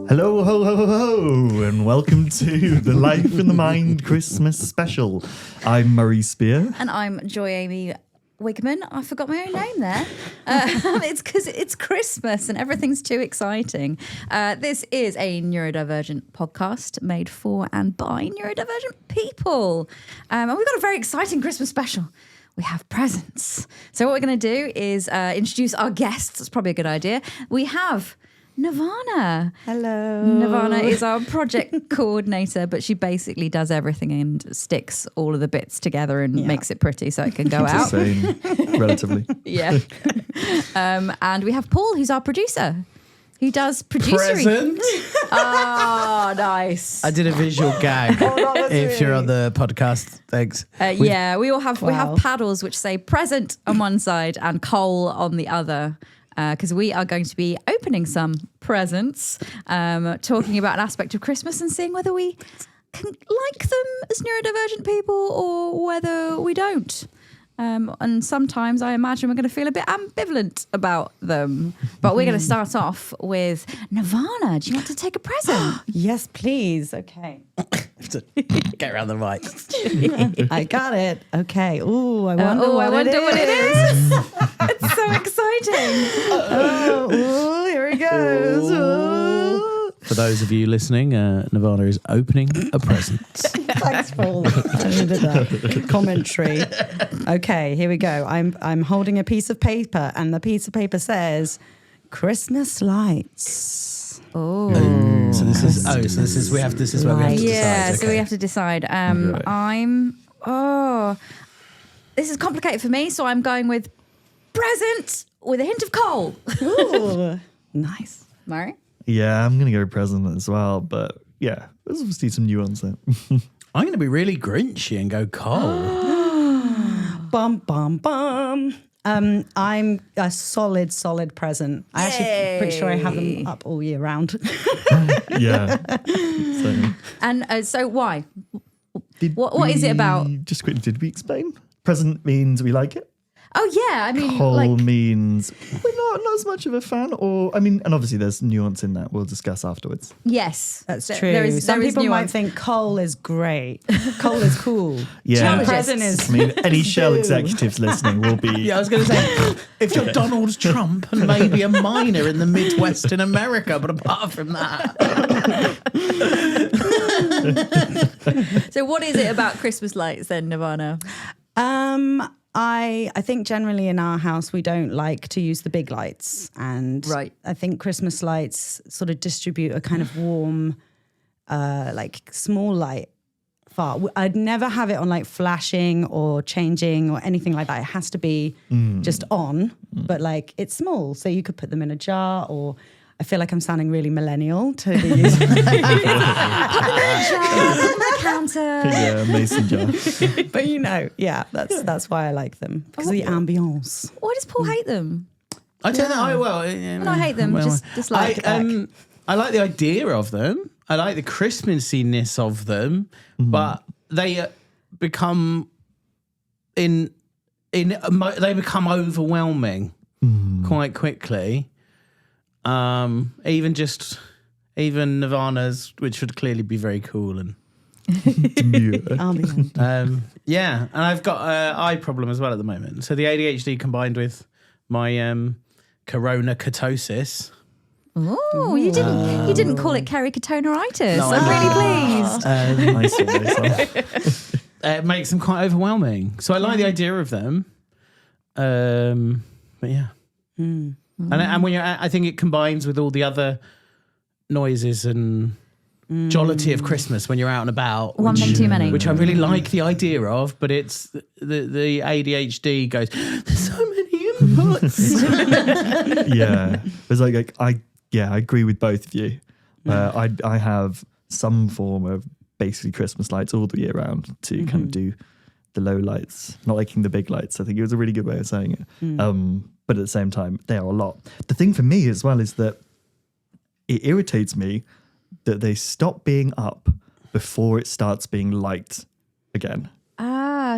Hello, ho, ho, ho, ho, and welcome to the Life in the Mind Christmas special. I'm Murray Spear. And I'm Joy Amy Wigman. I forgot my own name there. It's because it's Christmas and everything's too exciting. This is a neurodivergent podcast made for and by neurodivergent people. And we've got a very exciting Christmas special. We have presents. So what we're going to do is introduce our guests. That's probably a good idea. We have Nirvana. Hello. Nirvana is our project coordinator, but she basically does everything and sticks all of the bits together and makes it pretty so it can go out. Same, relatively. Yeah. And we have Paul, who's our producer, who does producery. Present. Oh, nice. I did a visual gag. If you're on the podcast, thanks. Yeah, we have Wow. paddles which say present on one side and coal on the other. Because we are going to be opening some presents, talking about an aspect of Christmas and seeing whether we can like them as neurodivergent people or whether we don't. And sometimes I imagine we're going to feel a bit ambivalent about them. But we're going to start off with Nirvana. Do you want to take a present? Yes, please. Okay. Get around the mic. I got it. Okay. Ooh, I wonder I wonder what it is. It's so exciting. Oh, here it goes. Ooh. For those of you listening, Nirvana is opening a present. Thanks, Paul. I needed that commentary. Okay, here we go. I'm holding a piece of paper, and the piece of paper says Christmas lights. Oh. So this is where we have to decide. Yeah, Okay. so we have to decide. This is complicated for me, so I'm going with present with a hint of coal. Ooh, nice. Murray? Yeah, I'm going to go present as well, but yeah, there's obviously some nuance there. I'm going to be really grinchy and go coal. Bum, bum, bum. I'm a solid present. I actually pretty sure I have them up all year round. Yeah. So, And so why? What is it about? Just quickly, did we explain? Present means we like it. Oh, yeah. I mean, Coal means we're not as much of a fan, and obviously there's nuance in that we'll discuss afterwards. yes. That's There- true. There is, Some there is people might nuance. think coal is great. Coal is cool. Yeah. Present is. I mean, any Shell executives listening will be... Yeah, I was going to say, if you're Donald Trump and maybe a miner in the Midwest in America, but apart from that. So what is it about Christmas lights then, Nirvana? I think generally in our house we don't like to use the big lights, and Right. I think Christmas lights sort of distribute a kind of warm, like small light far. I'd never have it on like flashing or changing or anything like that. It has to be just on, but like it's small, so you could put them in a jar. Or I feel like I'm sounding really millennial to be using. Counter. Yeah, mason jar. But that's why I like them, because of the ambience. Why does Paul hate them? I don't know. I hate them, just dislike. I like the idea of them. I like the Christmassiness of them, but they become they become overwhelming quite quickly. Even Nirvana's, which would clearly be very cool and Ambient. yeah, and I've got an eye problem as well at the moment. So the ADHD combined with my corona ketosis. Oh, you didn't call it keratoconaritis. No, I'm really pleased. Nice. It makes them quite overwhelming. So I like the idea of them. But yeah. And when I think it combines with all the other noises and jollity of Christmas when you're out and about. One thing too many. Which I really like the idea of, but it's the ADHD goes, there's so many inputs. Yeah. It's like I agree with both of you. I have some form of basically Christmas lights all the year round to kind of do the low lights, not liking the big lights. I think it was a really good way of saying it. But at the same time, they are a lot. The thing for me as well is that it irritates me that they stop being up before it starts being light again.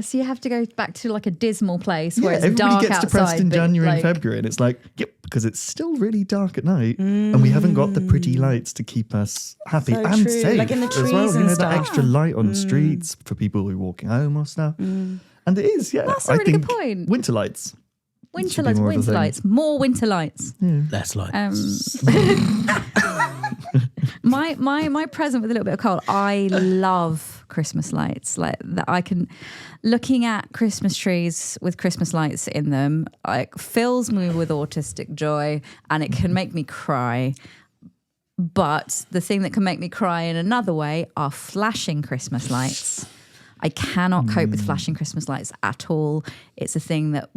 So you have to go back to like a dismal place where it's everybody dark gets outside. depressed in but, January and like, February, and it's like, yep, because it's still really dark at night, and we haven't got the pretty lights to keep us happy So and true. safe. Like in the as trees well. and That stuff. extra light on streets for people who are walking home or stuff. And it is, yeah. That's a I really good think point. winter lights. Winter should be lights, more of a winter thing. lights, more winter lights. Less light. My present with a little bit of cold. I love Christmas lights. Like that, I can looking at Christmas trees with Christmas lights in them. Like fills me with autistic joy, and it can make me cry. But the thing that can make me cry in another way are flashing Christmas lights. I cannot cope with flashing Christmas lights at all. It's a thing that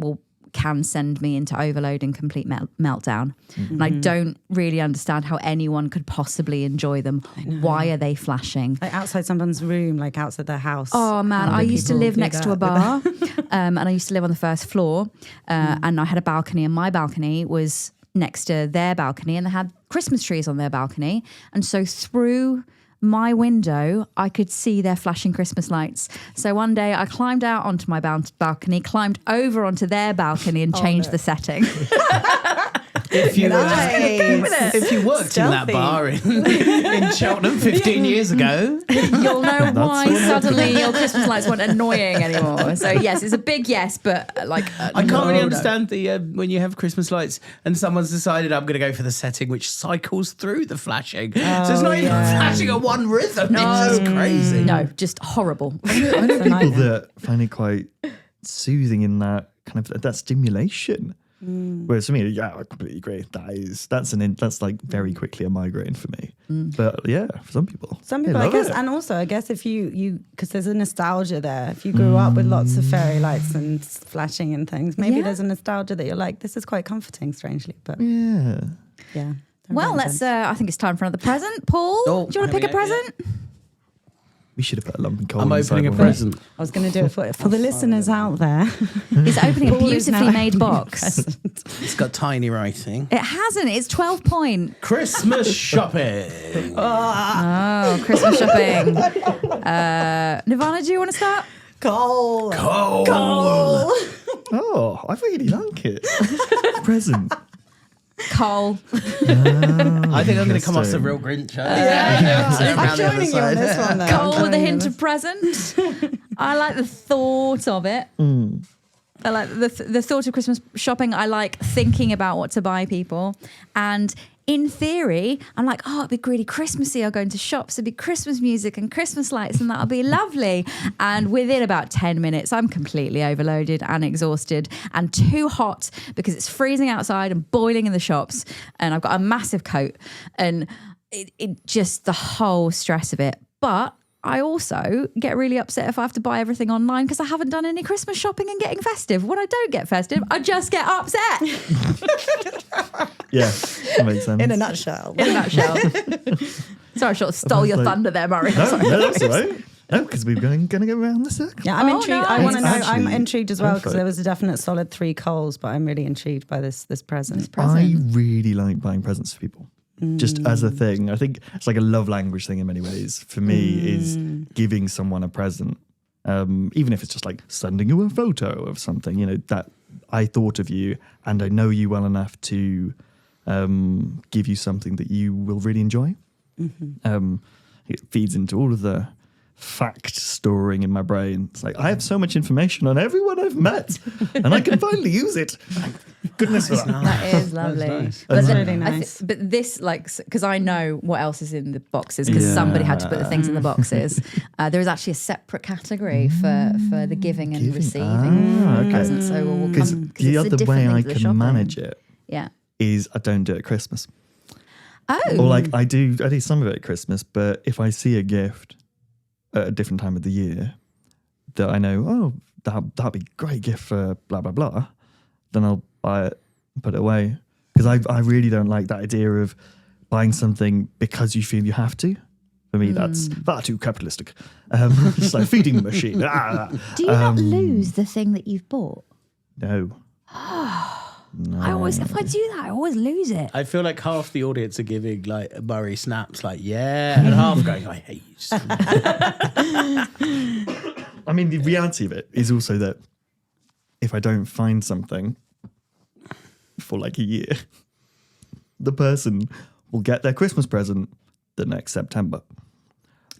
can send me into overload and complete meltdown. And I don't really understand how anyone could possibly enjoy them. Why are they flashing? Like outside someone's room, like outside their house. Oh man, I used to people live do next to a that. bar and I used to live on the first floor and I had a balcony, and my balcony was next to their balcony, and they had Christmas trees on their balcony. And so through my window, I could see their flashing Christmas lights. So one day I climbed out onto my balcony, climbed over onto their balcony and changed the setting. If you Nice. if you worked in that Stealthy. bar in Cheltenham 15 years ago, You'll know why suddenly your Christmas lights weren't annoying anymore. So yes, it's a big yes, but like I can't really understand the when you have Christmas lights and someone's decided I'm going to go for the setting which cycles through the flashing. So it's not even flashing at one rhythm. No. It's just crazy. No, just horrible. I know people nightmare. that find it quite soothing in that kind of that stimulation. Whereas for me, yeah, I completely agree. That's like very quickly a migraine for me. But yeah, for some people, Some they people, I love guess, it. and also I guess if you because there's a nostalgia there. If you grew up with lots of fairy lights and flashing and things, maybe Yeah. there's a nostalgia that you're like, this is quite comforting, strangely. But Yeah. yeah. Well, let's. I think it's time for another present. Paul, Oh, do you want to here pick a we go, yeah. present? We should have put a lump and coal. I'm inside opening a one of those. present. I was going to do it for the listeners out there. He's opening a Paul is now beautifully made opening a box. It's got tiny writing. It hasn't. It's 12 point. Christmas shopping. Oh, Christmas shopping. Nirvana, do you want to start? Coal. Oh, I really like it. Present. Cole. I think I'm going to come off the Interesting. real Grinch. I'm joining you on this one. Though. I'm Cole with a joining you hint on of present. I like the thought of it. I like the thought of Christmas shopping. I like thinking about what to buy people. And in theory, I'm like, oh, it'd be really Christmassy. I'll go into shops. There'd be Christmas music and Christmas lights, and that'll be lovely. And within about 10 minutes, I'm completely overloaded and exhausted and too hot because it's freezing outside and boiling in the shops. And I've got a massive coat and it just the whole stress of it. But I also get really upset if I have to buy everything online because I haven't done any Christmas shopping and getting festive. When I don't get festive, I just get upset. Yeah, that makes sense. In a nutshell. In a nutshell. Sorry, I sort of stole your like- thunder there, Murray. No, Sorry. no, that's all right. No, because we're going to go around the circle. Yeah, I'm Oh, intrigued. I nice. want to know. I'm Actually, intrigued as well because perfect. there was a definite solid 3 coals, but I'm really intrigued by this present. I really like buying presents for people. Just as a thing. I think it's like a love language thing in many ways. For me, is giving someone a present. Even if it's just like sending you a photo of something, you know, that I thought of you and I know you well enough to give you something that you will really enjoy. It feeds into all of the fact storing in my brain. It's like, I have so much information on everyone I've met and I can finally use it. Thank goodness for that. That is lovely. nice. That's then really nice. but this, like, because I know what else is in the boxes because somebody had to put the things in the boxes. There is actually a separate category for the giving and receiving okay. presents. So we'll Because come. the other way I can manage it. it Yeah. is I don't do it at Christmas. Oh. Or like I do some of it at Christmas, but if I see a gift at a different time of the year that I know, oh, that'd be a great gift for blah, blah, blah, then I'll buy it and put it away. Because I really don't like that idea of buying something because you feel you have to. For me, that's far too capitalistic. Just like feeding the machine. Do you not lose the thing that you've bought? No. I always, if I do that, I always lose it. I feel like half the audience are giving like Murray snaps, like yeah, and half going, I hate you. I mean, the reality of it is also that if I don't find something for like a year, the person will get their Christmas present the next September.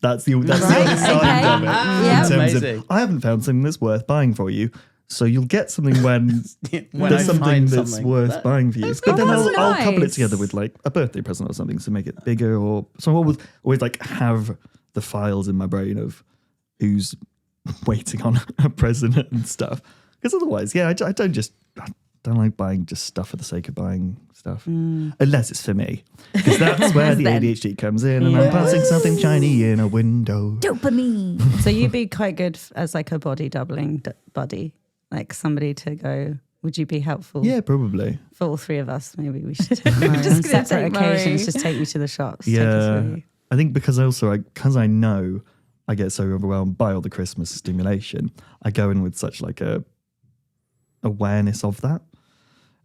That's the other side of it. Yeah. In terms Amazing. of, I haven't found something that's worth buying for you, so you'll get something when When there's I something find that's something. worth buying for you. But then that's I'll couple it nice. together with like a birthday present or something to make it bigger. Or so I always like have the files in my brain of who's waiting on a present and stuff. Because otherwise, I don't like buying just stuff for the sake of buying stuff. Unless it's for me. Because that's where the Then. ADHD comes in and I'm passing something shiny in a window. Dopamine. So you'd be quite good as like a body doubling buddy, like somebody to go. Would you be helpful? Yeah, probably. For all three of us, maybe we should. On Just gonna separate take Murray. occasions, just take you to the shops. take us Yeah. with you. I think because I know I get so overwhelmed by all the Christmas stimulation, I go in with such like a awareness of that.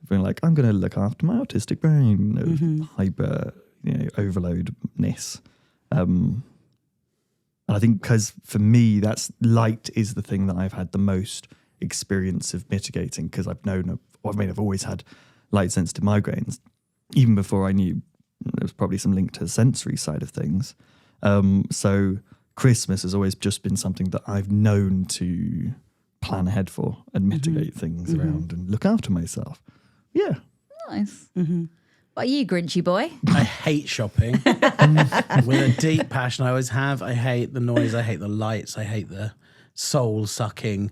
Being like, I'm going to look after my autistic brain of hyper, overloadness. And I think because for me, that's light is the thing that I've had the most experience of mitigating because I've always had light sensitive migraines, even before I knew there was probably some link to the sensory side of things. So Christmas has always just been something that I've known to plan ahead for and mitigate things around and look after myself. Yeah. Nice. What are you, Grinchy boy? I hate shopping with a deep passion. I always have. I hate the noise. I hate the lights. I hate the soul-sucking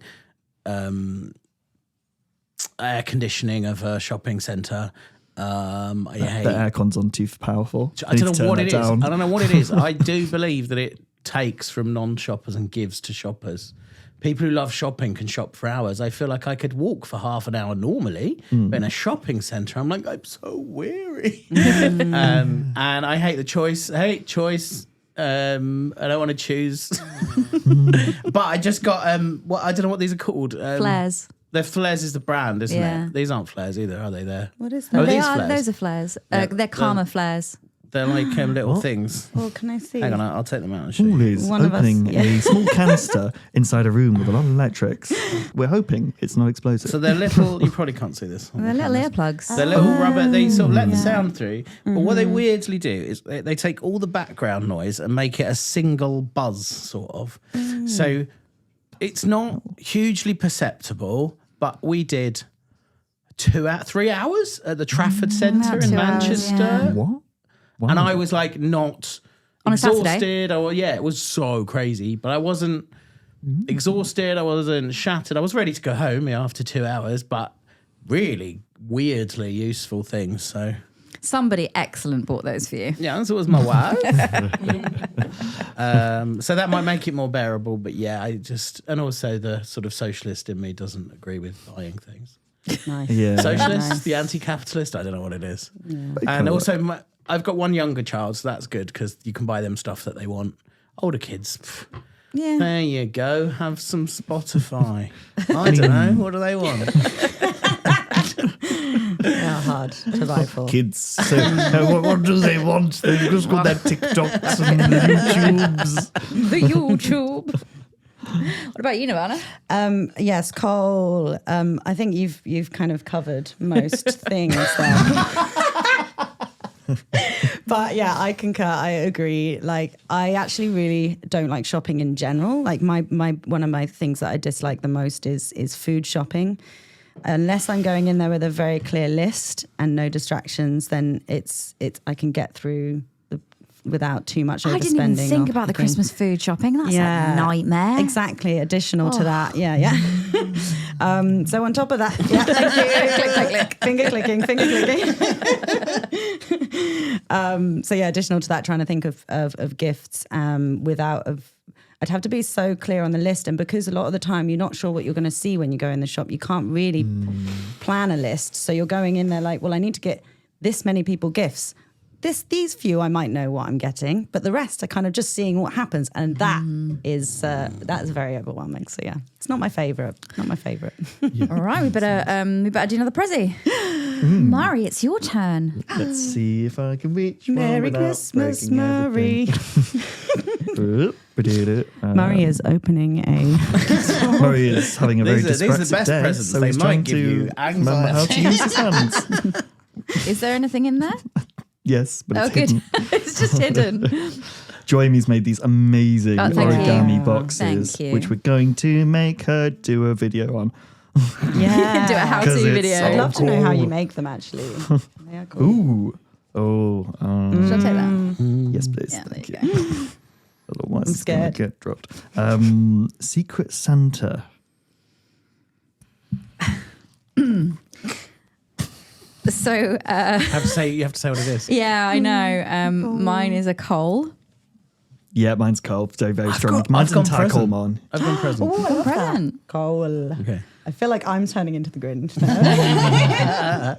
air conditioning of a shopping centre. I hate The aircon's on too powerful. I Need don't to know what turn it that is. down. I don't know what it is. I do believe that it takes from non-shoppers and gives to shoppers. People who love shopping can shop for hours. I feel like I could walk for half an hour normally, but in a shopping centre, I'm like, I'm so weary. And I hate the choice. I hate choice. I don't want to choose. But I just got, I don't know what these are called. Flares. They're Flares is the brand, isn't Yeah. it? These aren't Flares either, are they? What is Oh, that? They these are. flares? Those are flares. Yeah. They're karma flares. They're like little things. Well, can I see? Hang on, I'll take them out and show Paul you. is One of us, opening yeah. a small canister inside a room with a lot of electrics. We're hoping it's not explosive. So they're little, you probably can't see this. on They're the little cameras. earplugs. They're little rubber, they sort of let the sound through. But what they weirdly do is they take all the background noise and make it a single buzz, sort of. So it's not hugely perceptible, but we did 3 hours at the Trafford Centre about in 2 hours, Manchester. yeah. What? Wow. And I was like not On a exhausted. It was so crazy, but I wasn't exhausted. I wasn't shattered. I was ready to go home after 2 hours, but really weirdly useful things. So Somebody excellent bought those for you. yeah, that was my wife. So that might make it more bearable, but yeah, and also the sort of socialist in me doesn't agree with buying things. Nice. Yeah. Socialist, Nice. the anti-capitalist, I don't know what it is. But And kinda also, I've got one younger child, so that's good because you can buy them stuff that they want. Older kids, Yeah. there you go. Have some Spotify. I don't know. What do they want? Yeah, hard to buy for. kids. So what do they want? They've just got their TikToks and YouTubes. The YouTube. What about you, Nirvana? Yes, Cole. I think you've kind of covered most things there. But yeah, I concur. I agree. Like, I actually really don't like shopping in general. Like, my one of my things that I dislike the most is food shopping. Unless I'm going in there with a very clear list and no distractions, then it's I can get through without too much overspending. I didn't even think or about the picking. Christmas food shopping. That's a nightmare. Exactly. Additional to that. Yeah. So on top of that, yeah, thank you. Click, click. Finger clicking. So yeah, additional to that, trying to think of gifts I'd have to be so clear on the list. And because a lot of the time you're not sure what you're going to see when you go in the shop, you can't really plan a list. So you're going in there like, well, I need to get this many people gifts. These few I might know what I'm getting, but the rest are kind of just seeing what happens, and that is that's very overwhelming. So yeah, it's not my favorite. Not my favorite. All right, we better do another Prezi. Murray, it's your turn. Let's see if I can reach one Merry without Christmas, breaking everything. Murray. Murray is opening a. Murray is having a very These are the dyspraxic best day, presents. so They he's might trying give to you remember how to anxiety. use his hands. Is there anything in there? Yes, but it's Oh, good. hidden. It's just hidden. Joymy's made these amazing Oh, thank origami you. boxes, Thank you. which we're going to make her do a video on. Yeah. Do a how-to 'Cause it's video. so I'd love to know how you cool. make them, actually. They are cool. Ooh. Oh. Shall I take that? Yes, please. Yeah, there Thank you you. go. Otherwise, it's gonna scared. get dropped. Secret Santa. So, You have to say what it is. yeah, I know. Mine is a coal. Yeah, mine's coal. Very, very strong. got- Mine's I've an gone entire coal present. mon. I've gone present. Oh, I love that. Present. Cool. Okay. I feel like I'm turning into the Grinch now.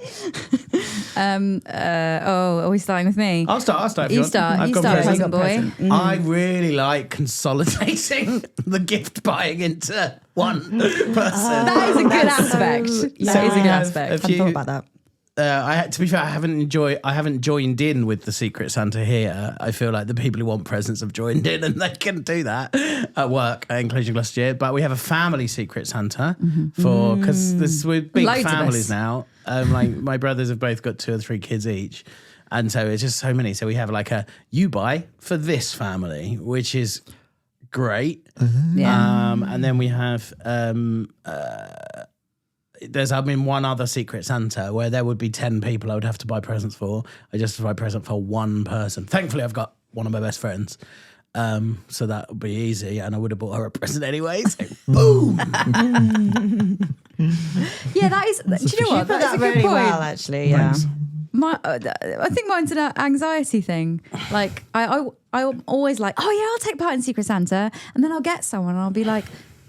Are we starting with me? I'll start. If You you want. start. I've You gone start, present. present boy. I really like consolidating the gift buying into one person. That is a good aspect. That is a good aspect. I hadn't thought about that. To be fair, I haven't joined in with the Secret Santa here. I feel like the people who want presents have joined in, and they can do that at work, including last year. But we have a family Secret Santa because we're big Loads of us. families now. Like my brothers have both got 2 or 3 kids each, and so it's just so many. So we have like a you buy for this family, which is great. Yeah. And then we have there's one other Secret Santa where there would be 10 people I would have to buy presents for. I just buy a present for one person. Thankfully, I've got one of my best friends. So that would be easy, and I would have bought her a present anyway. So boom. Yeah, that is. Do you know what? Put That's that a good really point. well, actually. Yeah. I think mine's an anxiety thing. Like I'm always like, oh yeah, I'll take part in Secret Santa, and then I'll get someone, and I'll be like,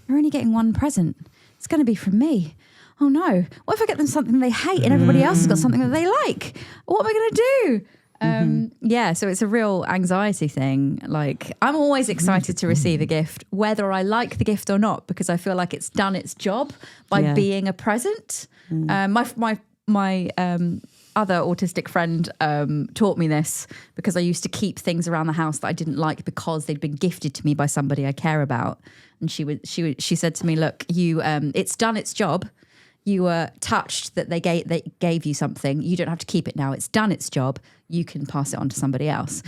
you're only getting one present. It's going to be from me. Oh no! What if I get them something they hate and everybody else has got something that they like? What am I going to do? Yeah, so it's a real anxiety thing. Like I'm always excited to receive a gift, whether I like the gift or not, because I feel like it's done its job by being a present. My other autistic friend taught me this because I used to keep things around the house that I didn't like because they'd been gifted to me by somebody I care about. And she said to me, "Look, it's done its job. You were touched that they gave you something. You don't have to keep it now. It's done its job. You can pass it on to somebody else,"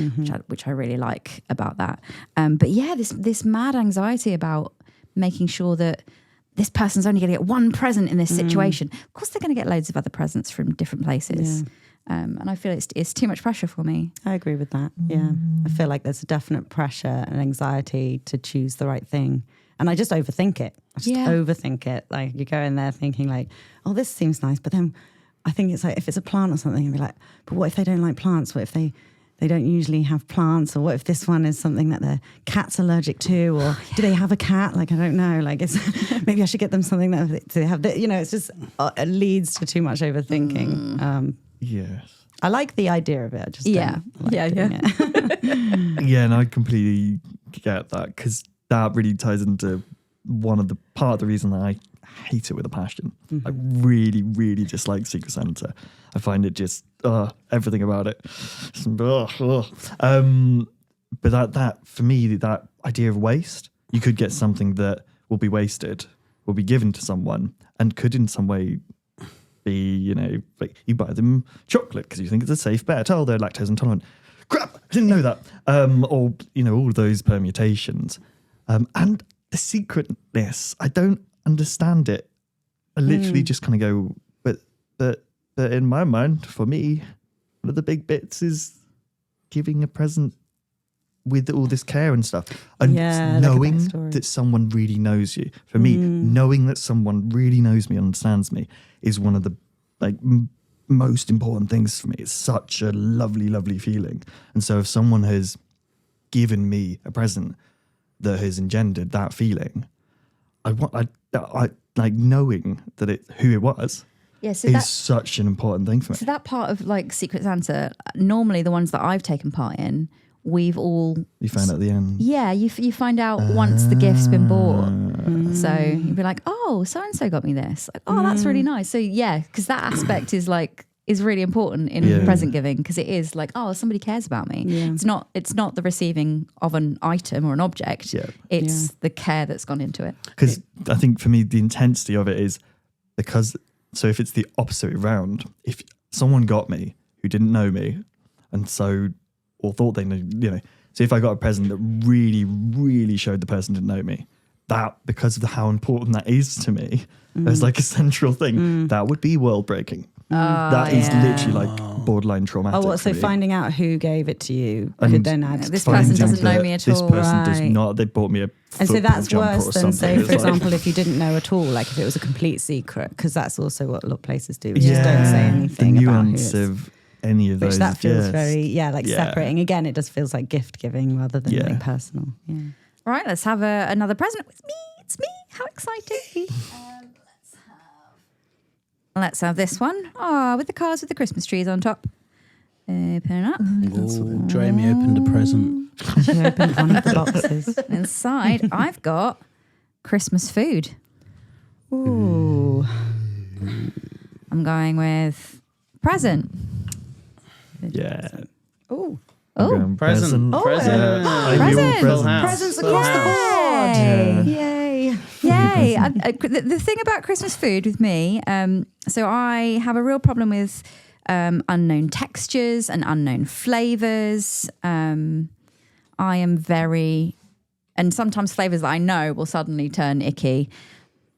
which I really like about that. But yeah, this mad anxiety about making sure that this person's only going to get one present in this situation. Of course, they're going to get loads of other presents from different places. Yeah. And I feel it's too much pressure for me. I agree with that. Yeah. I feel like there's a definite pressure and anxiety to choose the right thing. And I just overthink it. Overthink it. Like you go in there thinking like, oh, this seems nice. But then I think it's like, if it's a plant or something, you'd be like, but what if they don't like plants? What if they don't usually have plants? Or what if this one is something that their cat's allergic to? Or do they have a cat? Like, I don't know. Like maybe I should get them something that they have. It's just, it leads to too much overthinking. Yes. I like the idea of it. I just don't like doing it. Yeah, and I completely get that because that really ties into part of the reason that I hate it with a passion. I really, really dislike Secret Santa. I find it just everything about it. But that for me, that idea of waste, you could get something that will be wasted, will be given to someone, and could in some way be, like you buy them chocolate because you think it's a safe bet. Oh, they're lactose intolerant. Crap, I didn't know that. Or all of those permutations. And the secretness, I don't understand it. I literally just kind of go, but in my mind, for me, one of the big bits is giving a present with all this care and stuff. And knowing that someone really knows you. For me, knowing that someone really knows me, understands me, is one of the most important things for me. It's such a lovely, lovely feeling. And so if someone has given me a present that has engendered that feeling, I like knowing that who it was. Yeah, so is such an important thing for me. So that part of like Secret Santa, normally the ones that I've taken part in, you find out at the end. Yeah, you find out once the gift's been bought. So you'd be like, oh, so and so got me this. Like, oh, that's really nice. So yeah, because that aspect is like is really important in present giving, because it is like, oh, somebody cares about me. Yeah. It's not the receiving of an item or an object. Yeah. It's the care that's gone into it. Because I think for me, the intensity of it is because, so if it's the opposite way around, if someone got me who didn't know me and so, or thought they knew, you know, so if I got a present that really, really showed the person didn't know me, that, because of how important that is to me, as like a central thing, that would be world breaking. That is literally like borderline traumatic. Oh, what? So for me. finding out who gave it to you And could then add. This Finding person doesn't know that me at this all. person does Right. not. They bought me a And so football that's jumper worse or than, something. say, It's for like- example, if you didn't know at all, like if it was a complete secret, because that's also what a lot of places do, which just don't say anything the about who nuance it's. of any of those. Which that feels yes. very, separating. Again, it just feels like gift giving rather than Yeah. like personal. Yeah. Right, let's have another present. It's me. It's me. How exciting. Let's have this one. Oh, with the cards with the Christmas trees on top. Open up. Ooh, Jamie opened a present. She opened one of the boxes. Inside, I've got Christmas food. Ooh. I'm going with present. Yeah. Ooh. Oh, Present. Yeah. I knew all Present. presents. Presents across the Yay. board. Yay. Yay. The thing about Christmas food with me, so I have a real problem with unknown textures and unknown flavors. I am very, and sometimes flavors that I know will suddenly turn icky,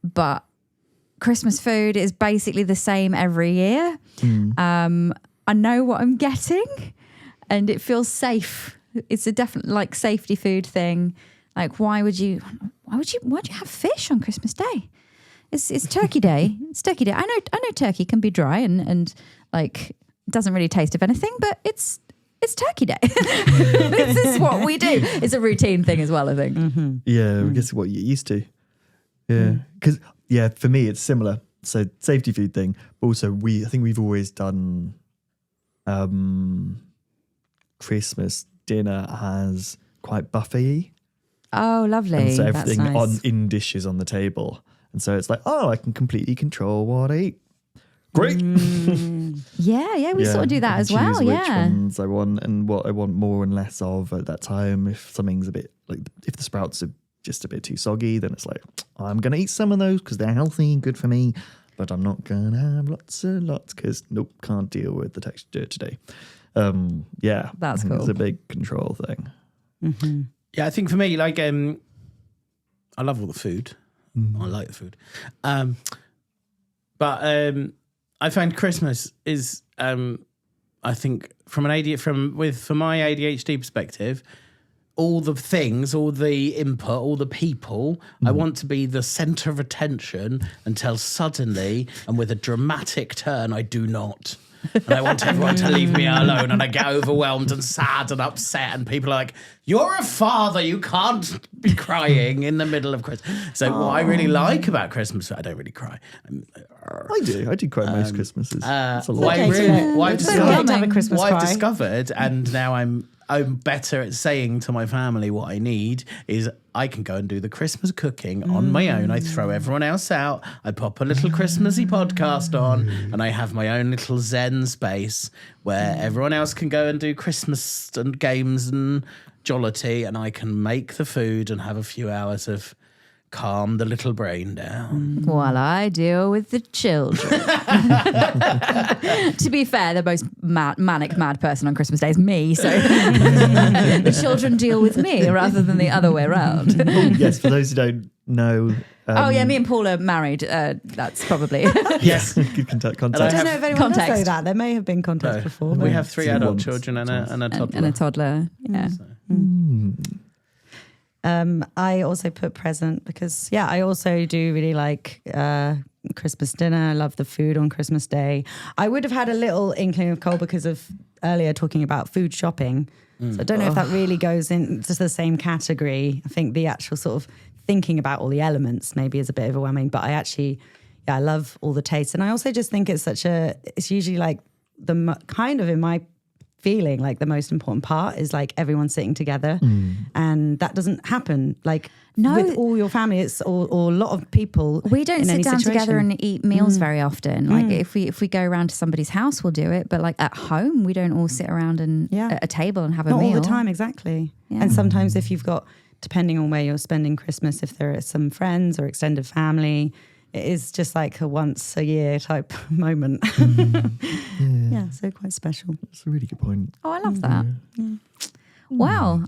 but Christmas food is basically the same every year. I know what I'm getting and it feels safe. It's a definite like safety food thing. Like why would you have fish on Christmas Day? It's Turkey Day. It's Turkey Day. I know turkey can be dry and like doesn't really taste of anything, but it's Turkey Day. This is what we do. It's a routine thing as well, I think. Mm-hmm. Yeah, I guess what you're used to. Yeah, because for me it's similar. So safety food thing, but also I think we've always done Christmas dinner as quite buffet-y. Oh, lovely. And so That's everything nice. in dishes on the table. And so it's like, oh, I can completely control what I eat. Great. Yeah, we sort of do that and as well. choose which Yeah. ones I want and what I want more and less of at that time. If something's a bit like, if the sprouts are just a bit too soggy, then it's like, I'm going to eat some of those because they're healthy and good for me. But I'm not going to have lots and lots because nope, can't deal with the texture today. That's I think cool. It's a big control thing. Mm-hmm. Yeah, I think for me, like, I love all the food. I like the food. But I find Christmas is, I think, from my ADHD perspective, all the things, all the input, all the people, I want to be the center of attention until suddenly, and with a dramatic turn, I do not. And I want everyone to leave me alone, and I get overwhelmed and sad and upset, and people are like, you're a father, you can't be crying in the middle of Christmas. So what I really like about Christmas, I don't really cry. I do quite most Christmases. It's a lot. What I've It's okay to have a Christmas what I've cry. discovered, and now I'm better at saying to my family what I need, is I can go and do the Christmas cooking on my own. I throw everyone else out. I pop a little Christmassy podcast on, and I have my own little Zen space where everyone else can go and do Christmas and games and jollity, and I can make the food and have a few hours of calm the little brain down. While I deal with the children. To be fair, the most manic mad person on Christmas Day is me. So the children deal with me rather than the other way around. Yes, for those who don't know. Oh yeah, me and Paul are married. That's probably Yes, good contact. I don't know if anyone does Context. know that. There may have been context before. We but- have 3 Two adult ones. children and a toddler. and a toddler. Yeah. I also put present because, I also do really like Christmas dinner. I love the food on Christmas Day. I would have had a little inkling of cold because of earlier talking about food shopping. So I don't know if that really goes into the same category. I think the actual sort of thinking about all the elements maybe is a bit overwhelming, but I actually, I love all the tastes. And I also just think it's usually like kind of in my feeling. Like the most important part is like everyone sitting together, and that doesn't happen. Like with all your family, it's or a lot of people. We don't in sit any down situation. together and eat meals very often. Like if we go around to somebody's house, we'll do it. But like at home, we don't all sit around at a table and have a Not meal. all the time, exactly. Yeah. And sometimes if you've got, depending on where you're spending Christmas, if there are some friends or extended family, it is just like a once a year type moment. Yeah, so quite special. That's a really good point. Oh, I love that. Wow.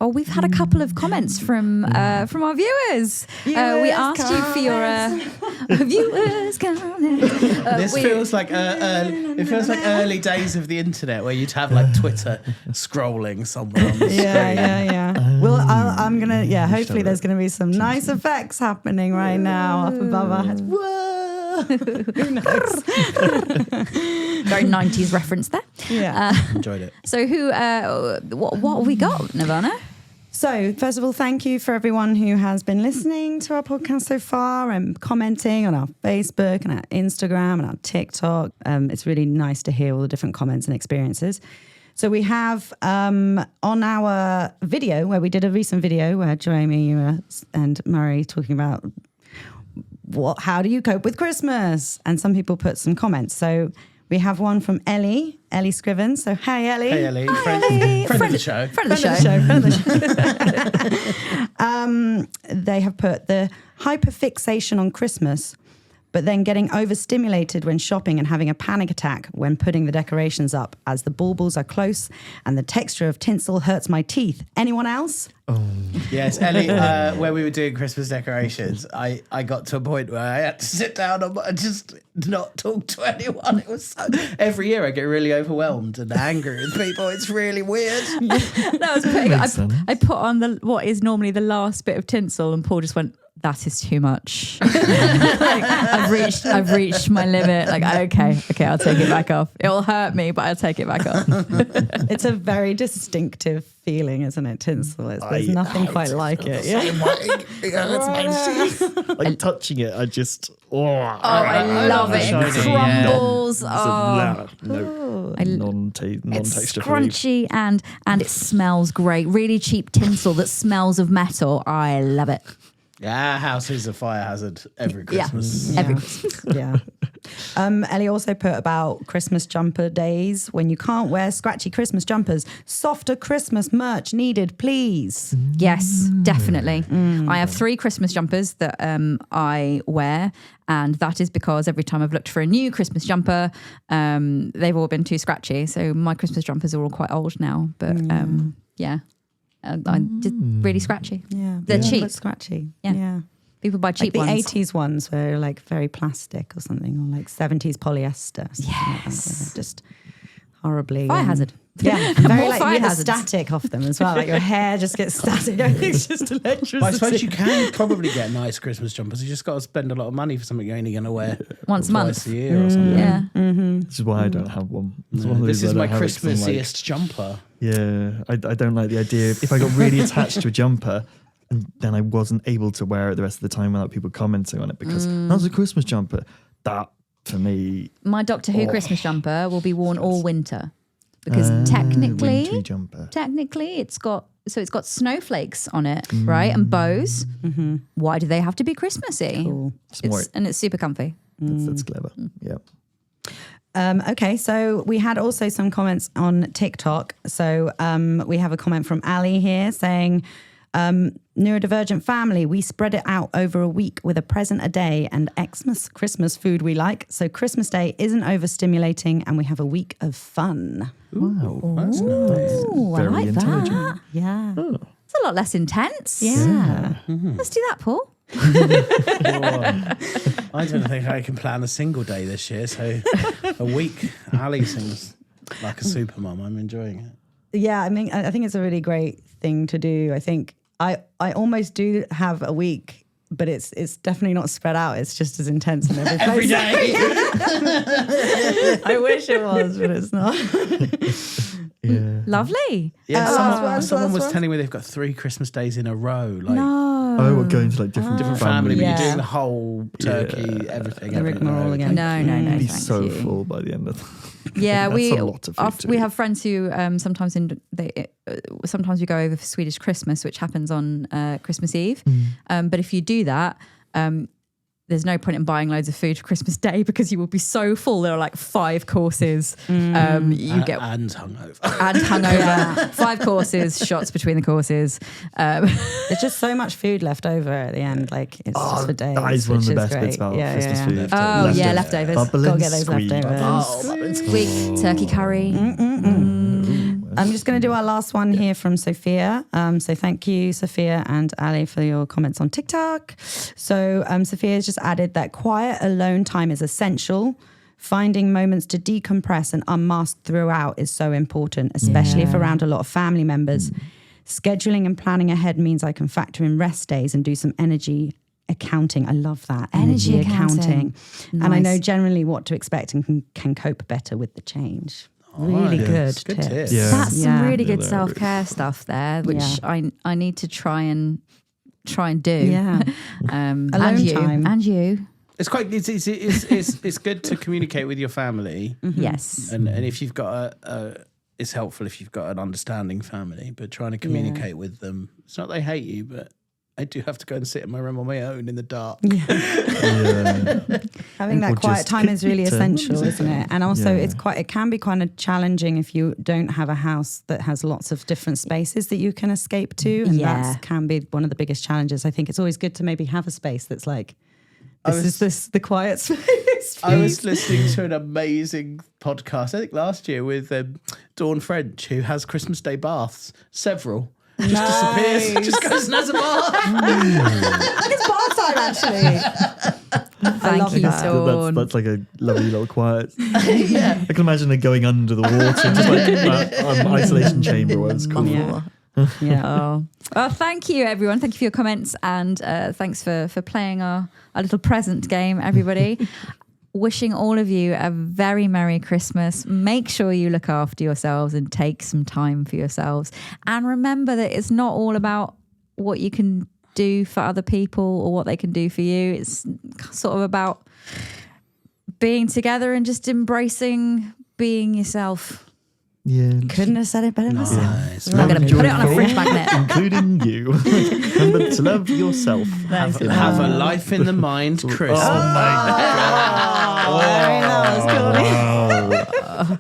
We've had a couple of comments from our viewers. We asked you for your viewers comments. This feels like it feels like early days of the internet where you'd have like Twitter scrolling somewhere on the screen. Yeah. Well, I'm gonna. Yeah, hopefully there's gonna be some nice effects happening right now up above our heads. Whoa! Who knows? Very 90s reference there. Yeah. Enjoyed it. So what have we got, Nirvana? So, first of all, thank you for everyone who has been listening to our podcast so far and commenting on our Facebook and our Instagram and our TikTok. It's really nice to hear all the different comments and experiences. So we have on our video, where we did a recent video where Jeremy and Murray talking about how do you cope with Christmas? And some people put some comments. So we have one from Ellie Scriven. So, hey, Ellie. Hey, Ellie. Friend of the show. Friend of the show. They have put the hyperfixation on Christmas, but then getting overstimulated when shopping and having a panic attack when putting the decorations up, as the baubles are close and the texture of tinsel hurts my teeth. Anyone else? Yes, Ellie, where we were doing Christmas decorations, I got to a point where I had to sit down and just not talk to anyone. It was every year I get really overwhelmed and angry with people. It's really weird. That was pretty good. I put on what is normally the last bit of tinsel, and Paul just went, that is too much. I've reached my limit. Like, okay, I'll take it back off. It'll hurt me, but I'll take it back off. It's a very distinctive feeling, isn't it? Tinsel. There's nothing quite like it. Like touching it, I just. I love it. It crumbles. Non-texture. It's crunchy and it smells great. Really cheap tinsel that smells of metal. I love it. Yeah, our house is a fire hazard every Christmas. Every Christmas. Yeah. Ellie also put about Christmas jumper days when you can't wear scratchy Christmas jumpers. Softer Christmas merch needed, please. Yes, definitely. I have 3 Christmas jumpers that I wear, and that is because every time I've looked for a new Christmas jumper, they've all been too scratchy. So my Christmas jumpers are all quite old now, but yeah. I'm just really scratchy. Yeah. They're cheap. Scratchy. Yeah. People buy cheap like the ones. 80s ones were like very plastic or something, or like 70s polyester. Yes. Just horribly. Fire hazard. Yeah. Very More like fire you get hazards. static off them as well. Like your hair just gets static. It's just electricity. But I suppose you can probably get nice Christmas jumpers. You just got to spend a lot of money for something you're only going to wear Once a month. twice a year or something. Yeah. This is why I don't have one. This is my Christmassiest jumper. Yeah, I don't like the idea. If I got really attached to a jumper and then I wasn't able to wear it the rest of the time without people commenting on it because that was a Christmas jumper, that for me. My Doctor Who Christmas jumper will be worn all winter because technically it's got snowflakes on it, right? And bows. Mm-hmm. Why do they have to be Christmassy? Cool. And it's super comfy. That's clever. Yeah. Okay, so we had also some comments on TikTok. So we have a comment from Ali here saying, neurodivergent family, we spread it out over a week with a present a day and Xmas Christmas food we like. So Christmas Day isn't overstimulating and we have a week of fun. Wow. That's nice. Ooh, I Very like intelligent. that. Yeah. It's a lot less intense. Yeah. Let's do that, Paul. I don't think I can plan a single day this year. So a week, Ali seems like a super mum. I'm enjoying it. Yeah, I mean, I think it's a really great thing to do. I think I almost do have a week, but it's definitely not spread out. It's just as intense in every place. Every day. I wish it was, but it's not. Yeah. Lovely. Yeah, last someone was one. telling me they've got 3 Christmas days in a row. Like, No. Oh, we're going to like different family, but Yeah. you're doing the whole turkey, everything. The rigmarole again. No, I'd be thank so you. full by the end of Yeah, That's a lot of food to we eat. have friends who sometimes sometimes we go over for Swedish Christmas, which happens on Christmas Eve. But if you do that, there's no point in buying loads of food for Christmas Day because you will be so full. There are like 5 courses. You get and hungover. and hungover. 5 courses, shots between the courses. There's just so much food left over at the end. Like it's just for days. That is one of the which best great. bits about Yeah, Christmas yeah. food. Oh yeah, leftovers. Bubble Gotta and get those squeeze. leftovers. Squeak, turkey curry. I'm just going to do our last one here from Sophia. So thank you, Sophia and Ali, for your comments on TikTok. So Sophia has just added that quiet alone time is essential. Finding moments to decompress and unmask throughout is so important, especially if around a lot of family members. Scheduling and planning ahead means I can factor in rest days and do some energy accounting. I love that. Energy accounting. And I know Nice. generally what to expect and can cope better with the change. Really yeah. good Good tips. tips. Yeah. That's some Yeah. really good Yeah, self-care stuff there, which I need to try and do. Yeah. And Alone you time. and you. It's quite. It's good to communicate with your family, Yes. and if you've got it's helpful if you've got an understanding family. But trying to communicate with them, it's not they hate you, but I do have to go and sit in my room on my own in the dark. Yeah. Having Or that quiet just time is really keep essential, isn't it? And also Yeah. it can be kind of challenging if you don't have a house that has lots of different spaces that you can escape to. And Yeah. that can be one of the biggest challenges. I think it's always good to maybe have a space that's like, this the quiet space. I was listening to an amazing podcast, I think last year, with Dawn French, who has Christmas Day baths, several. Just disappears, just goes and has a bath. It's bath time, actually. Thank you, that. Dawn. That's like a lovely little quiet. I can imagine her going under the water, just like that isolation chamber where it's cool. Yeah. Yeah. Oh. Well, thank you, everyone. Thank you for your comments, and thanks for playing our little present game, everybody. Wishing all of you a very Merry Christmas. Make sure you look after yourselves and take some time for yourselves. And remember that it's not all about what you can do for other people or what they can do for you. It's sort of about being together and just embracing being yourself. Yeah. Couldn't have said it better myself. Nice. I'm going to put it on a Joyful, fridge magnet. including you. Remember to love yourself. Have a life in the mind, Chris. Very nice, Courtney.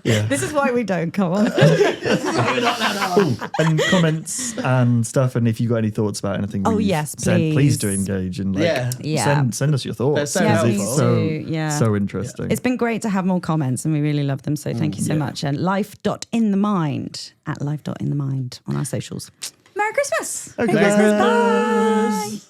Yeah. This is why we don't come on. Cool. And comments and stuff, and if you got any thoughts about anything, Oh, we've yes, said, please please. do engage and like Yeah. send us your thoughts. They're so because helpful. it's so Please do, yeah. so interesting. It's been great to have more comments and we really love them. So thank you so Yeah. much. And life.inthemind at life.inthemind on our socials. Merry Christmas. Okay, Merry bye. Christmas.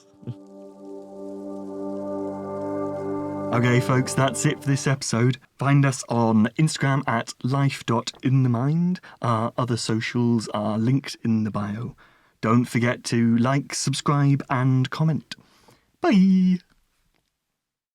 Okay, folks, that's it for this episode. Find us on Instagram at life.inthemind. Our other socials are linked in the bio. Don't forget to like, subscribe, and comment. Bye.